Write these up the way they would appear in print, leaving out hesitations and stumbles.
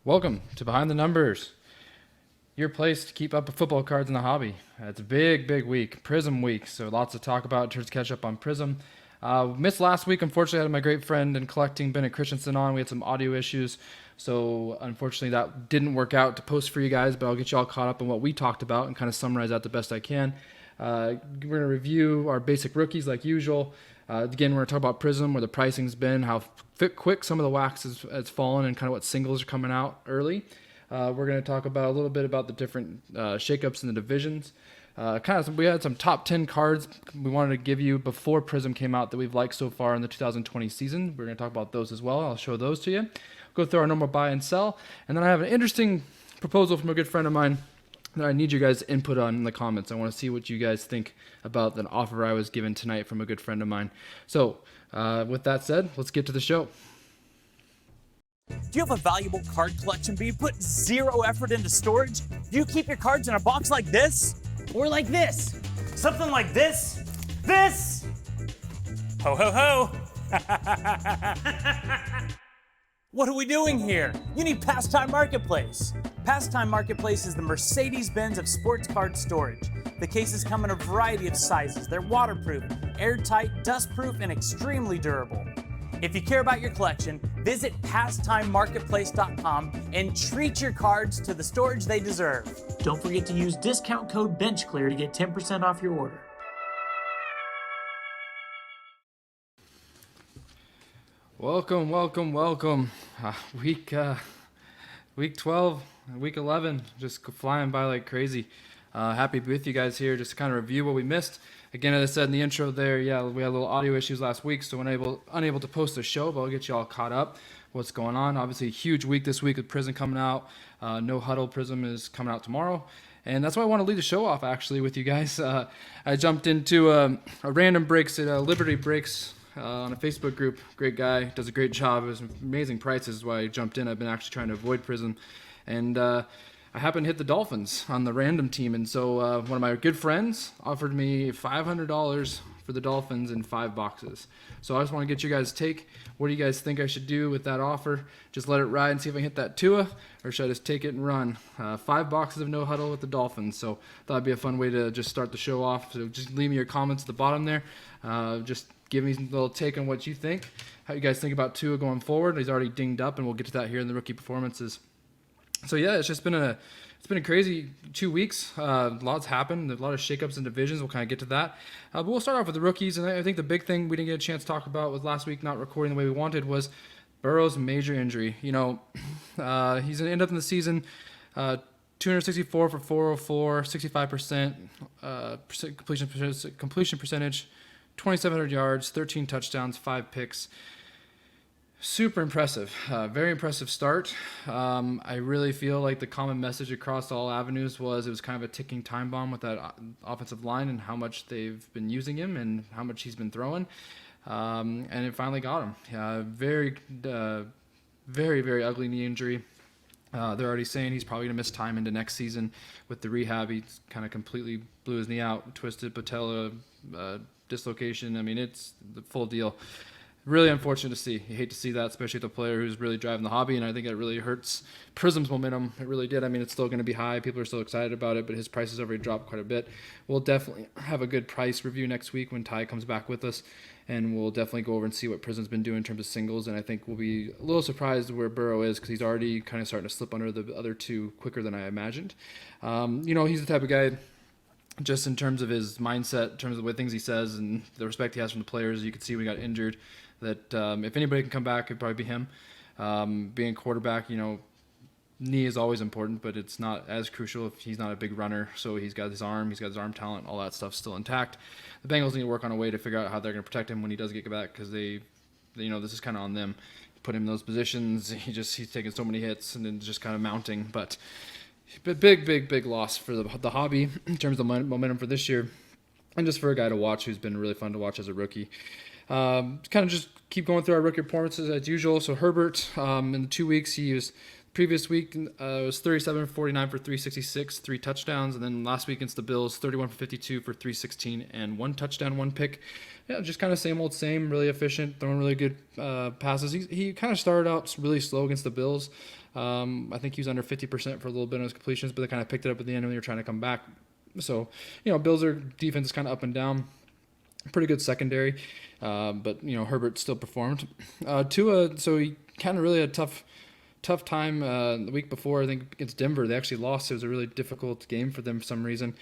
Welcome to Behind the Numbers, your place to keep up with football cards in the hobby. It's a big week, Prizm week, so lots to talk about in terms of catch up on Prizm. Missed last week, unfortunately. I had my great friend and collecting Bennett Christensen on. We had some audio issues, so unfortunately that didn't work out to post for you guys, but I'll get you all caught up on what we talked about and kind of summarize that the best I can. We're going to review our basic rookies like usual. Again, we're going to talk about Prizm, where the pricing's been, how quick some of the wax has fallen, and kind of what singles are coming out early. We're going to talk about a little bit about the different shakeups in the divisions. We had some top 10 cards we wanted to give you before Prizm came out that we've liked so far in the 2020 season. We're going to talk about those as well. I'll show those to you. Go through our normal buy and sell. And then I have an interesting proposal from a good friend of mine that I need you guys' input on in the comments. I want to see what you guys think about an offer I was given tonight from a good friend of mine. So with that said, let's get to the show. Do you have a valuable card collection but you put zero effort into storage? Do you keep your cards in a box like this? Or like this. Something like this? This? Ho ho ho! What are we doing here? You need Pastime Marketplace. Pastime Marketplace is the Mercedes-Benz of sports card storage. The cases come in a variety of sizes. They're waterproof, airtight, dustproof, and extremely durable. If you care about your collection, visit pastimemarketplace.com and treat your cards to the storage they deserve. Don't forget to use discount code BENCHCLEAR to get 10% off your order. Welcome. Week 12, week 11, just flying by like crazy. Happy to be with you guys here, just to kind of review what we missed. Again, as I said in the intro there, we had a little audio issues last week, so unable to post a show, but I'll get you all caught up. What's going on? Obviously, a huge week this week with Prizm coming out. No Huddle Prizm is coming out tomorrow. And that's why I want to lead the show off, actually, with you guys. I jumped into a random breaks at Liberty Breaks on a Facebook group. Great guy, does a great job. It was amazing prices, is why I jumped in. I've been actually trying to avoid Prizm. And I happened to hit the Dolphins on the random team. And so one of my good friends offered me $500 for the Dolphins in 5 boxes. So I just want to get you guys' take. What do you guys think I should do with that offer? Just let it ride and see if I can hit that Tua, or should I just take it and run? 5 boxes of no huddle with the Dolphins. So thought it'd be a fun way to just start the show off. So just leave me your comments at the bottom there. Just give me a little take on what you think. How you guys think about Tua going forward. He's already dinged up, and we'll get to that here in the rookie performances. So yeah, it's been a crazy 2 weeks. Lots happened. A lot of shakeups in divisions. We'll kind of get to that. But we'll start off with the rookies. And I think the big thing we didn't get a chance to talk about with last week not recording the way we wanted was Burrow's major injury. He's going to end up in the season 264 for 404, 65% completion percentage, 2,700 yards, 13 touchdowns, 5 picks. Super impressive. Very impressive start. I really feel like the common message across all avenues was it was kind of a ticking time bomb with that offensive line and how much they've been using him and how much he's been throwing. And it finally got him. Very very ugly knee injury. They're already saying he's probably going to miss time into next season with the rehab. He kind of completely blew his knee out, twisted patella, dislocation. I mean, it's the full deal. Really unfortunate to see. You hate to see that, especially with a player who's really driving the hobby, and I think it really hurts Prizm's momentum. It really did. I mean, it's still going to be high. People are still excited about it, but his price has already dropped quite a bit. We'll definitely have a good price review next week when Ty comes back with us, and we'll definitely go over and see what Prizm's been doing in terms of singles, and I think we'll be a little surprised where Burrow is because he's already kind of starting to slip under the other two quicker than I imagined. He's the type of guy, just in terms of his mindset, in terms of the way things he says and the respect he has from the players, you could see when he got injured that if anybody can come back, it'd probably be him. Being quarterback, knee is always important, but it's not as crucial if he's not a big runner. So he's got his arm talent, all that stuff's still intact. The Bengals need to work on a way to figure out how they're going to protect him when he does get back because this is kind of on them. Put him in those positions. He's taking so many hits and then just kind of mounting. But big loss for the hobby in terms of momentum for this year, and just for a guy to watch who's been really fun to watch as a rookie. Kind of just keep going through our rookie performances as usual. So Herbert, in the 2 weeks, he was previous week was 37 for 49 for 366, 3 touchdowns, and then last week against the Bills, 31 for 52 for 316 and 1 touchdown, 1 pick. Yeah, just kind of same old same, really efficient, throwing really good passes. He kind of started out really slow against the Bills. I think he was under 50% for a little bit on his completions, but they kind of picked it up at the end when they were trying to come back. So, Bills are defense is kind of up and down. Pretty good secondary, but Herbert still performed. Tua, so he kind of really had a tough time the week before. I think against Denver, they actually lost. It was a really difficult game for them for some reason.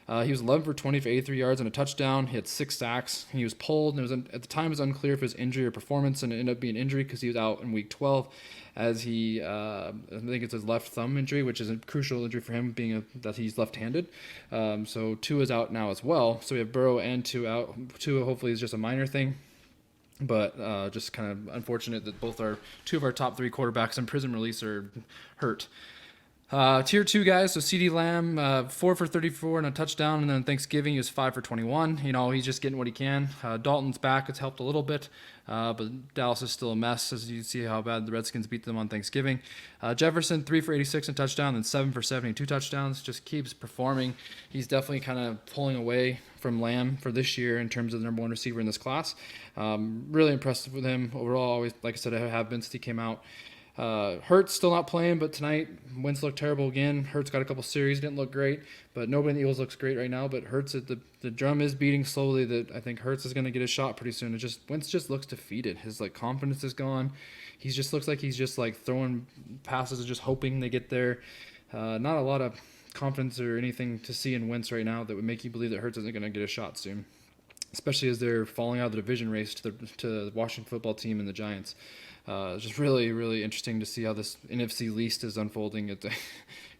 He was 11 for 20 for 83 yards and a touchdown. He had 6 sacks. He was pulled, and at the time it was unclear if it was injury or performance, and it ended up being injury because he was out in week 12 as he, I think it's his left thumb injury, which is a crucial injury for him, being that he's left-handed. So Tua's out now as well. So we have Burrow and Tua out. Tua hopefully is just a minor thing. But just kind of unfortunate that two of our top 3 quarterbacks in Prizm release are hurt. Tier 2 guys, so CeeDee Lamb, 4 for 34 and a touchdown, and then Thanksgiving he was 5 for 21. He's just getting what he can. Dalton's back, it's helped a little bit, but Dallas is still a mess, as you see how bad the Redskins beat them on Thanksgiving. Jefferson, 3 for 86 and a touchdown, and 7 for 72 touchdowns, just keeps performing. He's definitely kind of pulling away from Lamb for this year in terms of the number 1 receiver in this class. Really impressed with him overall, always, like I said, I have been since he came out. Hurts still not playing, but tonight Wentz looked terrible again. Hurts got a couple series, didn't look great, but nobody in the Eagles looks great right now. But Hurts, the drum is beating slowly that I think Hurts is going to get a shot pretty soon. Wentz just looks defeated. His confidence is gone. He just looks like he's just throwing passes and just hoping they get there. Not a lot of confidence or anything to see in Wentz right now that would make you believe that Hurts isn't going to get a shot soon, especially as they're falling out of the division race to the Washington football team and the Giants. It's just really, really interesting to see how this NFC least is unfolding.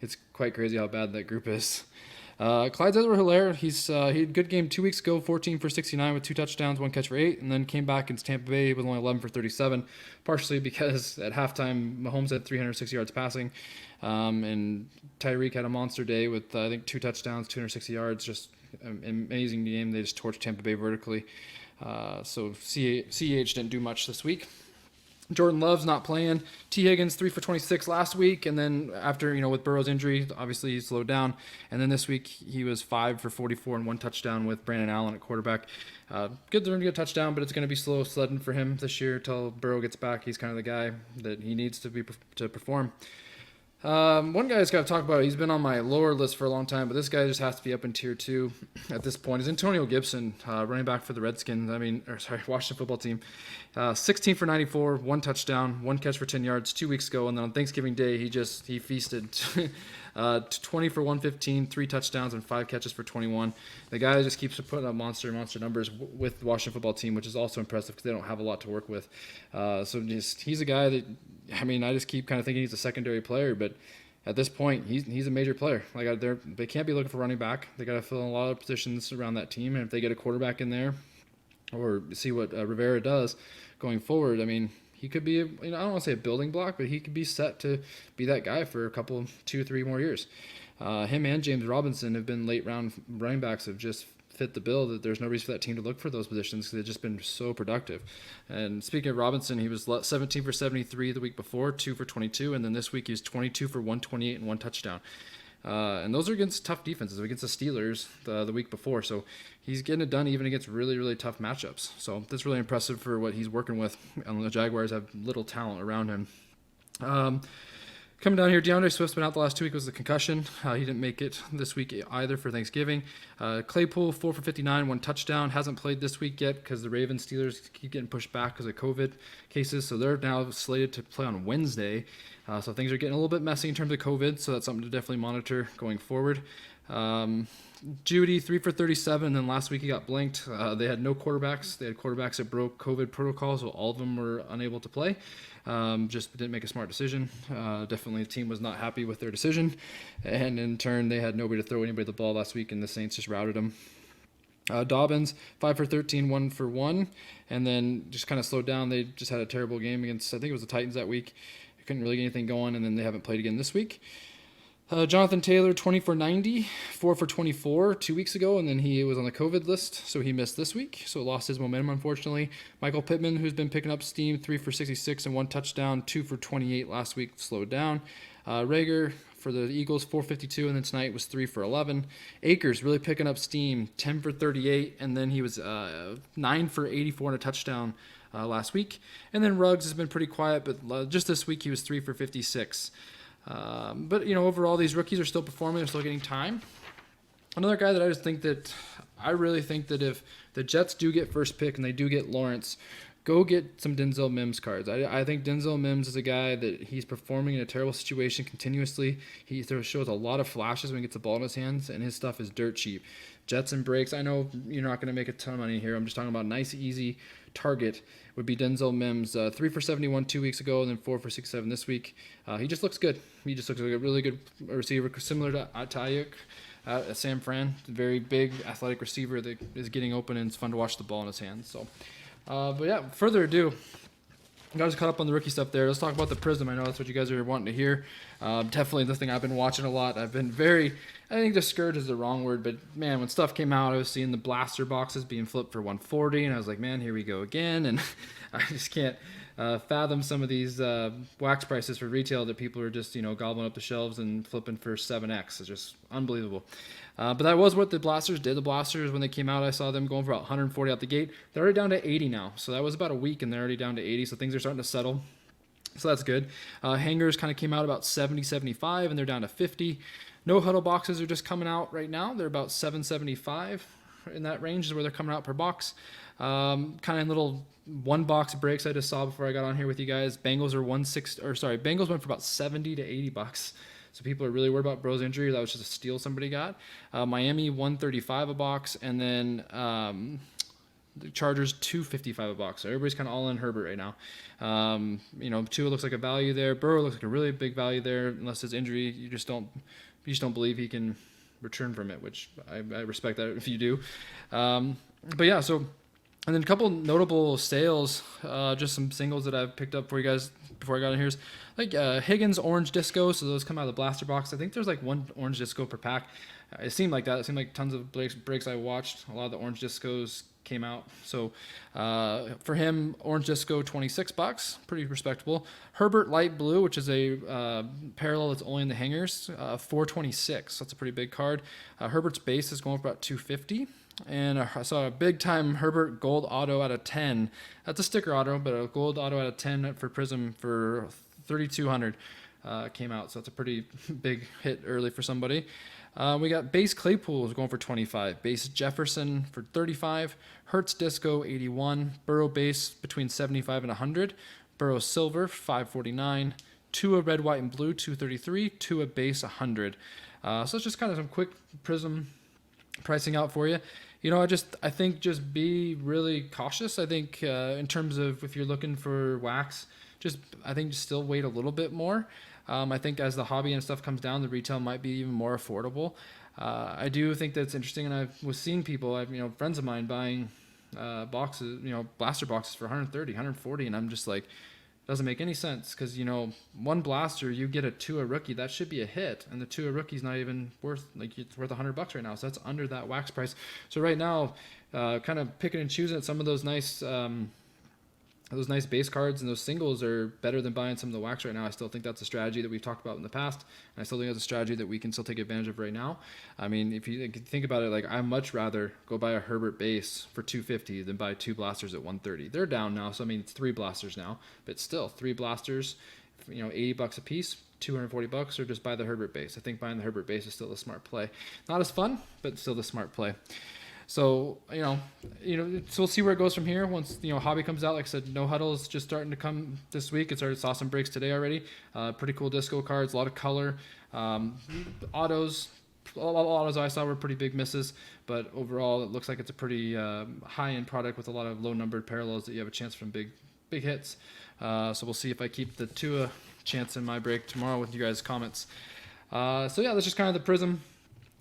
It's quite crazy how bad that group is. Clyde Edwards-Helaire, he had a good game 2 weeks ago, 14 for 69 with 2 touchdowns, 1 catch for 8, and then came back against Tampa Bay with only 11 for 37, partially because at halftime Mahomes had 306 yards passing, and Tyreek had a monster day with, I think, 2 touchdowns, 260 yards, just an amazing game. They just torched Tampa Bay vertically. So CH didn't do much this week. Jordan Love's not playing. T. Higgins, 3 for 26 last week, and then after, with Burrow's injury, obviously he slowed down. And then this week he was 5 for 44 and 1 touchdown with Brandon Allen at quarterback. Good to get a touchdown, but it's going to be slow sledding for him this year until Burrow gets back. He's kind of the guy that he needs to perform. One guy I just got to talk about, he's been on my lower list for a long time, but this guy just has to be up in tier 2 at this point, is Antonio Gibson, running back for the Redskins, Washington football team. 16 for 94, 1 touchdown, 1 catch for 10 yards 2 weeks ago, and then on Thanksgiving Day, he feasted 20 for 115, 3 touchdowns, and 5 catches for 21. The guy just keeps putting up monster numbers with the Washington football team, which is also impressive because they don't have a lot to work with. He's a guy that, I just keep kind of thinking he's a secondary player, but at this point, he's a major player. They can't be looking for running back. They got to fill in a lot of positions around that team, and if they get a quarterback in there, or see what Rivera does going forward, he could be, I don't want to say a building block, but he could be set to be that guy for a couple, 2-3 more years. Him and James Robinson have been late round running backs, have just fit the bill that there's no reason for that team to look for those positions because they've just been so productive. And speaking of Robinson, he was 17 for 73 the week before, 2 for 22, and then this week he was 22 for 128 and 1 touchdown. And those are against tough defenses, against the Steelers the week before. So he's getting it done even against really, really tough matchups. So that's really impressive for what he's working with. And the Jaguars have little talent around him. Coming down here, DeAndre Swift's been out the last 2 weeks with a concussion. He didn't make it this week either for Thanksgiving. Claypool, 4 for 59, 1 touchdown. Hasn't played this week yet because the Ravens Steelers keep getting pushed back because of COVID cases. So they're now slated to play on Wednesday. So things are getting a little bit messy in terms of COVID. So that's something to definitely monitor going forward. Judy, 3 for 37, and then last week he got blanked. They had no quarterbacks. They had quarterbacks that broke COVID protocols, so all of them were unable to play. Just didn't make a smart decision. Definitely the team was not happy with their decision, and in turn they had nobody to throw anybody the ball last week, and the Saints just routed them. Dobbins, 5 for 13, 1 for 1, and then just kind of slowed down. They just had a terrible game against, I think it was the Titans that week. They couldn't really get anything going, and then they haven't played again this week. Jonathan Taylor, 20 for 90, 4 for 24 2 weeks ago, and then he was on the COVID list, so he missed this week, so lost his momentum, unfortunately. Michael Pittman, who's been picking up steam, 3 for 66 and 1 touchdown, 2 for 28 last week, slowed down. Rager for the Eagles, 452, and then tonight was 3 for 11. Akers really picking up steam, 10 for 38, and then he was 9 for 84 and a touchdown last week. And then Ruggs has been pretty quiet, but just this week he was 3 for 56. But overall these rookies are still performing. They're still getting time. Another guy that I really think that if the Jets do get first pick and they do get Lawrence, go get some Denzel Mims cards. I think Denzel Mims is a guy that he's performing in a terrible situation continuously. He shows a lot of flashes when he gets the ball in his hands, and his stuff is dirt cheap. Jets and breaks, I know you're not going to make a ton of money here. I'm just talking about a nice, easy target would be Denzel Mims. 3 for 71 2 weeks ago, and then 4 for 67 this week. He just looks good. He just looks like a really good receiver, similar to Ayuk. Sam Fran, very big athletic receiver that is getting open, and it's fun to watch the ball in his hands. So, but yeah, further ado, you guys caught up on the rookie stuff there. Let's talk about the Prizm. I know that's what you guys are wanting to hear. Definitely the thing I've been watching a lot. I've been I think discouraged is the wrong word, but man, when stuff came out, I was seeing the blaster boxes being flipped for 140, and I was like, man, here we go again. And I just can't fathom some of these wax prices for retail that people are just gobbling up the shelves and flipping for 7x. It's just unbelievable. But that was what the blasters did. The blasters, when they came out, I saw them going for about 140 out the gate. They're already down to 80 now, so that was about a week, and they're already down to 80. So things are starting to settle. So that's good. Hangers kind of came out about 70, 75, and they're down to 50. No huddle boxes are just coming out right now. They're about 775 in that range is where they're coming out per box. Kind of little one box breaks I just saw before I got on here with you guys. Bengals Bengals went for about 70 to 80 bucks. So people are really worried about Bro's injury. That was just a steal somebody got. Miami 135 a box, and then the Chargers 255 a box. So everybody's kind of all in Herbert right now. Tua looks like a value there. Burrow looks like a really big value there. Unless his injury, you just don't believe he can return from it, which I respect that if you do. But yeah, so. And then a couple notable sales, just some singles that I've picked up for you guys before I got in here. Like Higgins Orange Disco, so those come out of the blaster box. I think there's like one Orange Disco per pack. It seemed like that. It seemed like tons of breaks I watched. A lot of the Orange Discos came out. So for him, Orange Disco, $26, pretty respectable. Herbert Light Blue, which is a parallel that's only in the hangers, $426. That's a pretty big card. Herbert's base is going for about $250. And I saw a big-time Herbert Gold Auto out of 10. That's a sticker auto, but a Gold Auto out of 10 for Prizm for $3,200 came out. So that's a pretty big hit early for somebody. We got base Claypool is going for $25. Base Jefferson for $35. Hertz Disco, $81. Burrow base between $75 and $100. Burrow Silver, $549. Tua Red, White, and Blue, $233. Tua base, $100. So it's just kind of some quick Prizm pricing out for you. I think just be really cautious. I think in terms of if you're looking for wax, just still wait a little bit more. I think as the hobby and stuff comes down, the retail might be even more affordable. I do think that's interesting, and I was seeing people, friends of mine buying boxes, blaster boxes for 130, 140, and I'm just like, doesn't make any sense because, one blaster, you get a Tua rookie, that should be a hit. And the Tua rookie's not even worth, it's worth $100 right now. So that's under that wax price. So right now, kind of picking and choosing some of those nice base cards and those singles are better than buying some of the wax right now. I still think that's a strategy that we've talked about in the past. And I still think that's a strategy that we can still take advantage of right now. I mean, if you think about it, I'd much rather go buy a Herbert base for $250 than buy two blasters at $130. They're down now, so it's 3 blasters now, but still 3 blasters, $80 a piece, $240, or just buy the Herbert base. I think buying the Herbert base is still the smart play. Not as fun, but still the smart play. So, so we'll see where it goes from here. Once, hobby comes out, like I said, no huddle is just starting to come this week. It started, saw some breaks today already. Pretty cool disco cards, a lot of color. Autos, all autos I saw were pretty big misses, but overall it looks like it's a pretty high-end product with a lot of low-numbered parallels that you have a chance from big hits. So we'll see if I keep the Tua chance in my break tomorrow with you guys' comments. So yeah, that's just kind of the Prizm.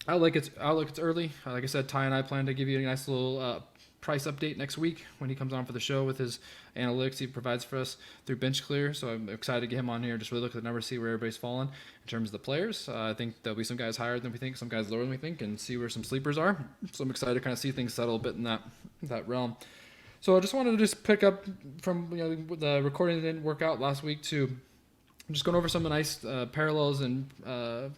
Outlook, it's early. Like I said, Ty and I plan to give you a nice little price update next week when he comes on for the show with his analytics he provides for us through Bench Clear. So I'm excited to get him on here, just really look at the numbers, see where everybody's falling in terms of the players. I think there'll be some guys higher than we think, some guys lower than we think, and see where some sleepers are. So I'm excited to kind of see things settle a bit in that realm. So I just wanted to just pick up from the recording that didn't work out last week to just going over some nice parallels and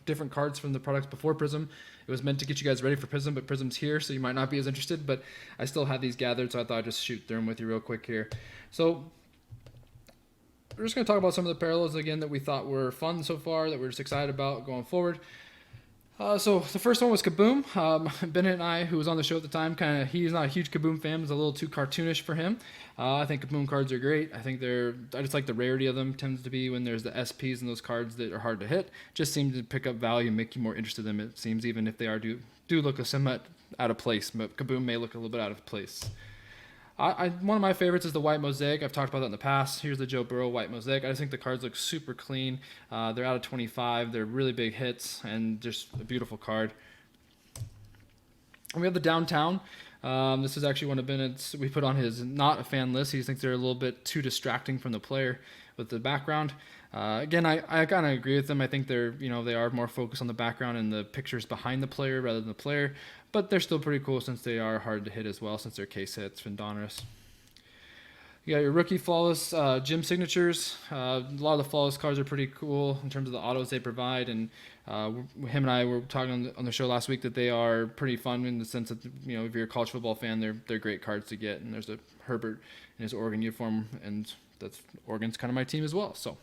different cards from the products before Prizm, It was meant to get you guys ready for Prizm, but Prizm's here, so you might not be as interested, but I still have these gathered, so I thought I'd just shoot through them with you real quick here. So we're just going to talk about some of the parallels again that we thought were fun so far, that we're just excited about going forward. So the first one was Kaboom. Bennett and I, who was on the show at the time, he's not a huge Kaboom fan. It's a little too cartoonish for him. I think Kaboom cards are great. I just like the rarity of them. Tends to be when there's the SPs and those cards that are hard to hit. Just seem to pick up value and make you more interested in them, it seems, even if they do look somewhat out of place. But Kaboom may look a little bit out of place. One of my favorites is the White Mosaic. I've talked about that in the past. Here's the Joe Burrow White Mosaic. I just think the cards look super clean. They're out of 25. They're really big hits and just a beautiful card. And we have the Downtown. This is actually one of Bennett's. We put on his not a fan list. He thinks they're a little bit too distracting from the player with the background. Again, I kind of agree with them. I think they are more focused on the background and the pictures behind the player rather than the player. But they're still pretty cool since they are hard to hit as well, since they're case hits and Donruss. You got your rookie flawless gym signatures. A lot of the flawless cards are pretty cool in terms of the autos they provide, and him and I were talking on the show last week that they are pretty fun in the sense that if you're a college football fan, they're great cards to get. And there's a Herbert in his Oregon uniform, and that's Oregon's kind of my team as well. So.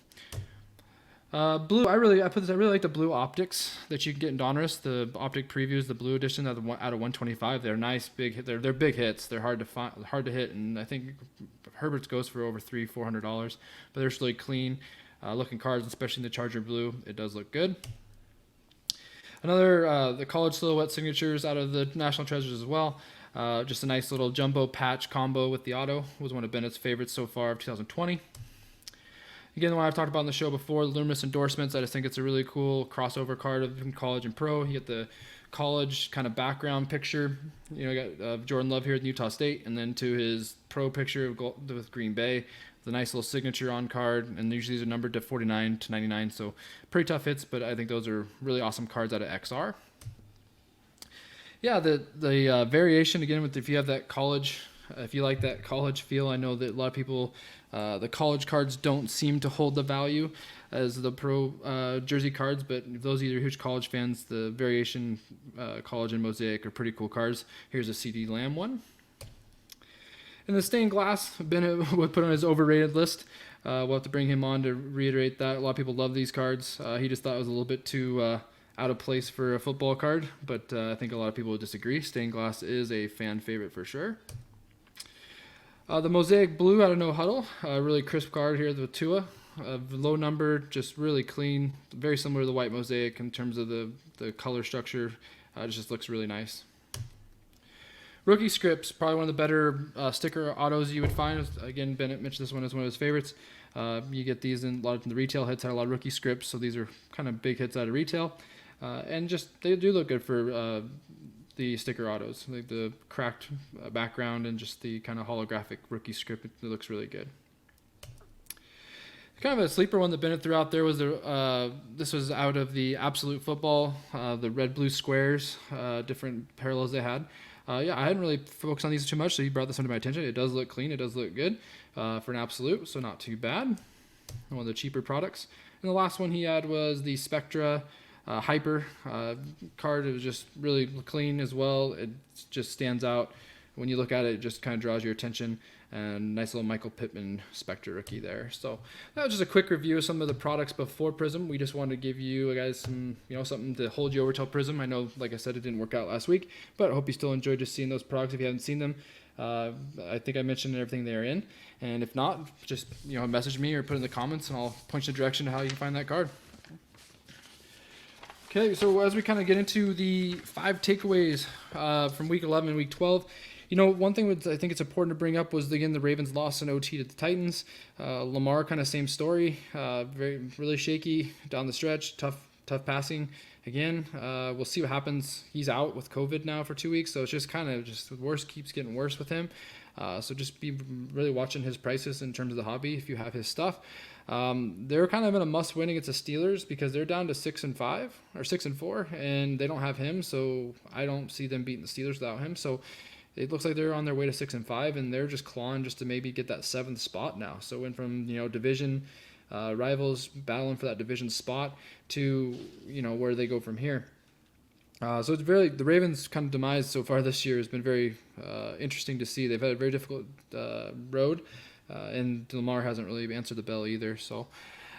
Blue, I really like the blue optics that you can get in Donruss. The optic previews, the blue edition out of 125. They're nice, big hit. They're big hits. They're hard to hit, and I think Herbert's goes for over $400. But they're just really clean looking cards, especially in the Charger blue. It does look good. Another the college silhouette signatures out of the National Treasures as well. Just a nice little jumbo patch combo with the auto was one of Bennett's favorites so far of 2020. Again, the one I've talked about on the show before, the Loomis endorsements. I just think it's a really cool crossover card of college and pro. You get the college kind of background picture. You got Jordan Love here at Utah State, and then to his pro picture with Green Bay, the nice little signature on card. And usually these are numbered to 49 to 99, so pretty tough hits. But I think those are really awesome cards out of XR. Yeah, the variation again with if you have that college. If you like that college feel, I know that a lot of people, the college cards don't seem to hold the value as the pro jersey cards, but if those of you are huge college fans, the variation college and mosaic are pretty cool cards. Here's a CD Lamb one. And the stained glass, Bennett would put on his overrated list. We'll have to bring him on to reiterate that. A lot of people love these cards. He just thought it was a little bit too out of place for a football card, but I think a lot of people would disagree. Stained glass is a fan favorite for sure. The Mosaic Blue out of No Huddle, a really crisp card here with Tua. Low number, just really clean, very similar to the White Mosaic in terms of the color structure. It just looks really nice. Rookie Scripts, probably one of the better sticker autos you would find. Again, Bennett mentioned this one as one of his favorites. You get these in a lot of the retail hits, had a lot of rookie scripts, so these are kind of big hits out of retail. And just they do look good for the sticker autos, like the cracked background and just the kind of holographic rookie script. It looks really good. Kind of a sleeper one that Bennett threw out there was this was out of the Absolute Football, the red blue squares, different parallels they had. Yeah, I hadn't really focused on these too much, so he brought this under my attention. It does look clean. It does look good for an Absolute, so not too bad. One of the cheaper products. And the last one he had was the Spectra Hyper card. It was just really clean as well. It just stands out. When you look at it, it just kind of draws your attention. And nice little Michael Pittman Spectra rookie there. So that was just a quick review of some of the products before Prizm. We just wanted to give you guys some, something to hold you over till Prizm. I know, like I said, it didn't work out last week, but I hope you still enjoyed just seeing those products if you haven't seen them. I think I mentioned everything they're in. And if not, just message me or put it in the comments, and I'll point you in the direction to how you can find that card. Okay, so as we kind of get into the 5 takeaways from Week 11 and Week 12, one thing I think it's important to bring up was, again, the Ravens lost in OT to the Titans. Lamar, kind of same story, really shaky down the stretch, tough passing. Again, we'll see what happens. He's out with COVID now for 2 weeks, so it's just kind of worse, keeps getting worse with him. So just be really watching his prices in terms of the hobby if you have his stuff. They're kind of in a must-win against the Steelers because they're down to 6-5 or 6-4, and they don't have him. So I don't see them beating the Steelers without him. So it looks like they're on their way to 6-5, and they're just clawing just to maybe get that 7th spot now. So went from division rivals battling for that division spot to where they go from here. So it's the Ravens' kind of demise so far this year has been very interesting to see. They've had a very difficult road, and Lamar hasn't really answered the bell either. So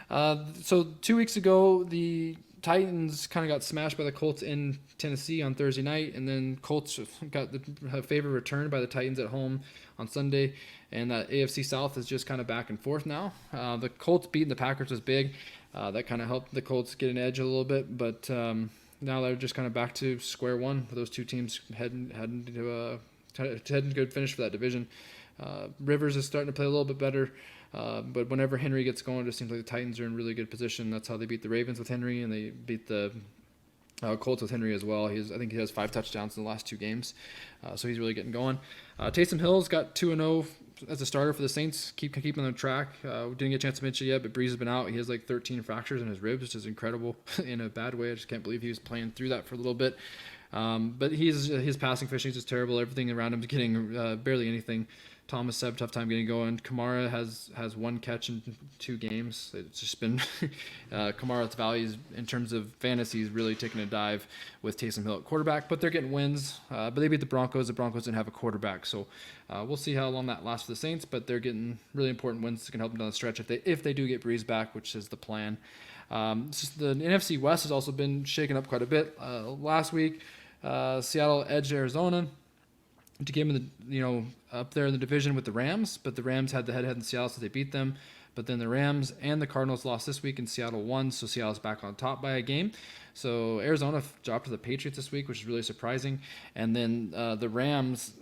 2 weeks ago, the Titans kind of got smashed by the Colts in Tennessee on Thursday night, and then Colts got the favor returned by the Titans at home on Sunday, and that AFC South is just kind of back and forth now. The Colts beating the Packers was big. That kind of helped the Colts get an edge a little bit, but now they're just kind of back to square one for those two teams heading to a good finish for that division. Rivers is starting to play a little bit better. But whenever Henry gets going, it just seems like the Titans are in really good position. That's how they beat the Ravens with Henry, and they beat the Colts with Henry as well. I think he has 5 touchdowns in the last 2 games, so he's really getting going. Taysom Hill's got 2-0 as a starter for the Saints. Keeping on track. Didn't get a chance to mention it yet, but Breeze has been out. He has like 13 fractures in his ribs, which is incredible in a bad way. I just can't believe he was playing through that for a little bit. But his passing efficiency is terrible. Everything around him is getting barely anything. Thomas had a tough time getting going. Kamara has 1 catch in 2 games. It's just been Kamara's values in terms of fantasy is really taking a dive with Taysom Hill at quarterback. But they're getting wins. But they beat the Broncos. The Broncos didn't have a quarterback, so we'll see how long that lasts for the Saints. But they're getting really important wins that can help them down the stretch if they do get Breeze back, which is the plan. The NFC West has also been shaken up quite a bit. Last week, Seattle edged Arizona to get them up there in the division with the Rams, but the Rams had the head-to-head in Seattle, so they beat them. But then the Rams and the Cardinals lost this week, and Seattle won, so Seattle's back on top by a game. So Arizona dropped to the Patriots this week, which is really surprising. And then the Rams,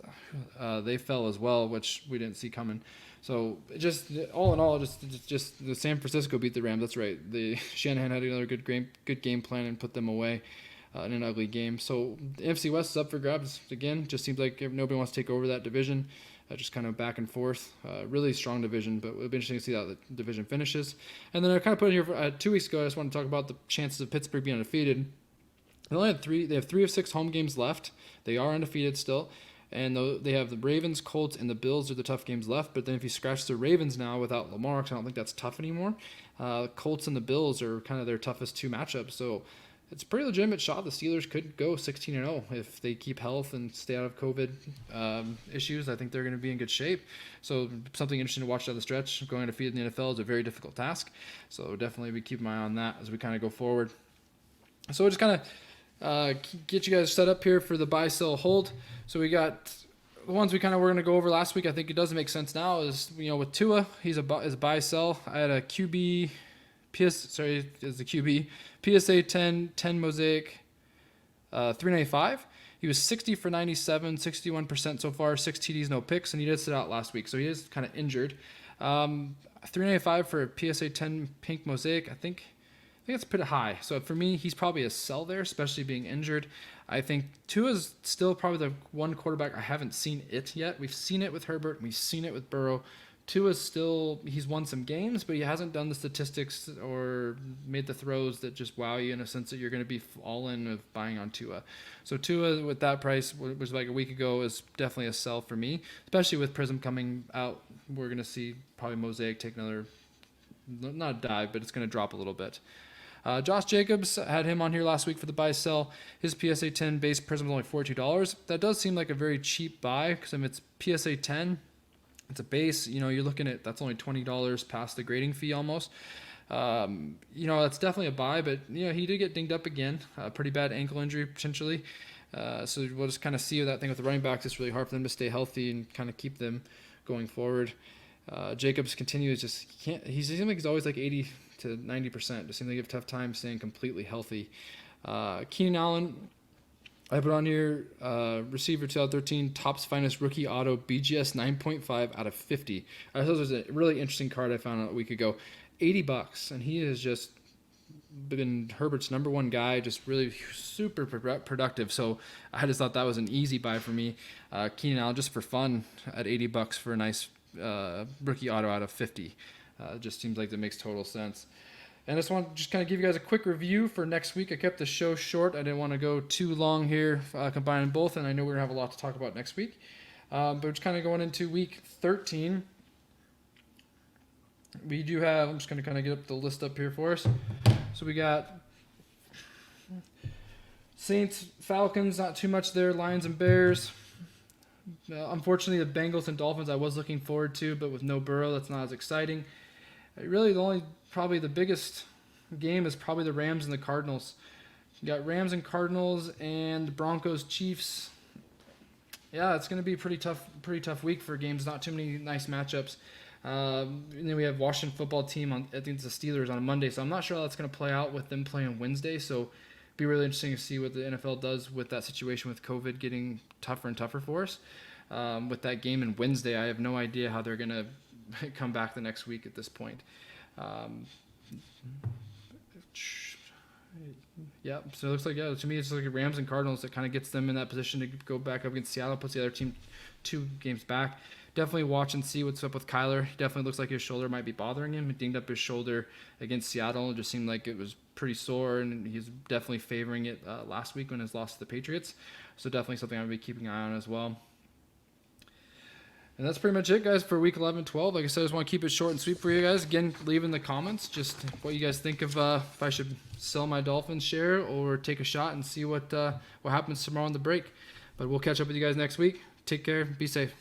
they fell as well, which we didn't see coming. So just all in all, just the San Francisco beat the Rams. That's right. The Shanahan had another good game plan and put them away in an ugly game. So the NFC West is up for grabs again. Just seems like nobody wants to take over that division. Just kind of back and forth. Really strong division, but it'll be interesting to see how the division finishes. And then I kind of put in here 2 weeks ago, I just want to talk about the chances of Pittsburgh being undefeated. They have 3 of 6 home games left. They are undefeated still. And they have the Ravens, Colts, and the Bills are the tough games left. But then if you scratch the Ravens now without Lamar, because I don't think that's tough anymore, Colts and the Bills are kind of their toughest 2 matchups. So it's a pretty legitimate shot. The Steelers could go 16-0 if they keep health and stay out of COVID issues. I think they're going to be in good shape. So something interesting to watch down the stretch. Going undefeated in the NFL is a very difficult task. So definitely we keep an eye on that as we kind of go forward. So we'll just kind of get you guys set up here for the buy, sell, hold. So we got the ones we kind of were going to go over last week. I think it doesn't make sense now is, with Tua, he's a buy, sell. I had a QB is the QB. PSA 10 Mosaic, 395. He was 60 for 97, 61% so far, 6 TDs, no picks, and he did sit out last week, so he is kind of injured. 395 for a PSA 10 Pink Mosaic, I think it's pretty high. So for me, he's probably a sell there, especially being injured. I think Tua's still probably the one quarterback I haven't seen it yet. We've seen it with Herbert, we've seen it with Burrow. Tua's still, he's won some games, but he hasn't done the statistics or made the throws that just wow you in a sense that you're going to be all in of buying on Tua. So Tua with that price, which was like a week ago, is definitely a sell for me, especially with Prizm coming out. We're going to see probably Mosaic take another, not a dive, but it's going to drop a little bit. Josh Jacobs, had him on here last week for the buy sell. His PSA 10 base Prizm is only $42. That does seem like a very cheap buy because it's PSA 10. It's a base, you're looking at, that's only $20 past the grading fee almost. That's definitely a buy, but, he did get dinged up again. Pretty bad ankle injury potentially. So we'll just kind of see that thing with the running backs. It's really hard for them to stay healthy and kind of keep them going forward. Jacobs continues, he seems like he's always like 80 to 90%. Just seems like he have a tough time staying completely healthy. Keenan Allen, I put on here, receiver 2013, Topps Finest Rookie Auto, BGS 9.5 out of 50. I thought this was a really interesting card I found a week ago. $80, and he has just been Herbert's number one guy, just really super productive. So I just thought that was an easy buy for me. Keenan Allen, just for fun, at $80 for a nice rookie auto out of 50. It just seems like that makes total sense. And I just want to just kind of give you guys a quick review for next week. I kept the show short. I didn't want to go too long here combining both, and I know we're going to have a lot to talk about next week. But we're just kind of going into week 13. We do have, I'm just going to kind of get up the list up here for us. So we got Saints, Falcons, not too much there. Lions and Bears. Unfortunately, the Bengals and Dolphins I was looking forward to, but with no Burrow, that's not as exciting. Really, probably the biggest game is probably the Rams and the Cardinals. You got Rams and Cardinals and Broncos, Chiefs. Yeah, it's going to be a pretty tough week for games. Not too many nice matchups. And then we have Washington football team on, I think it's the Steelers on a Monday, so I'm not sure how that's going to play out with them playing Wednesday. So it'll be really interesting to see what the NFL does with that situation with COVID getting tougher and tougher for us. With that game in Wednesday, I have no idea how they're going to come back the next week at this point. Yeah, so it looks like, to me, it's like Rams and Cardinals that kind of gets them in that position to go back up against Seattle, puts the other team 2 games back. Definitely watch and see what's up with Kyler. He definitely looks like his shoulder might be bothering him. He dinged up his shoulder against Seattle. It just seemed like it was pretty sore, and he's definitely favoring it last week when his loss to the Patriots. So definitely something I'm going to be keeping an eye on as well. And that's pretty much it, guys, for week 11, 12. Like I said, I just want to keep it short and sweet for you guys. Again, leave in the comments just what you guys think of if I should sell my Dolphins share or take a shot and see what happens tomorrow on the break. But we'll catch up with you guys next week. Take care. Be safe.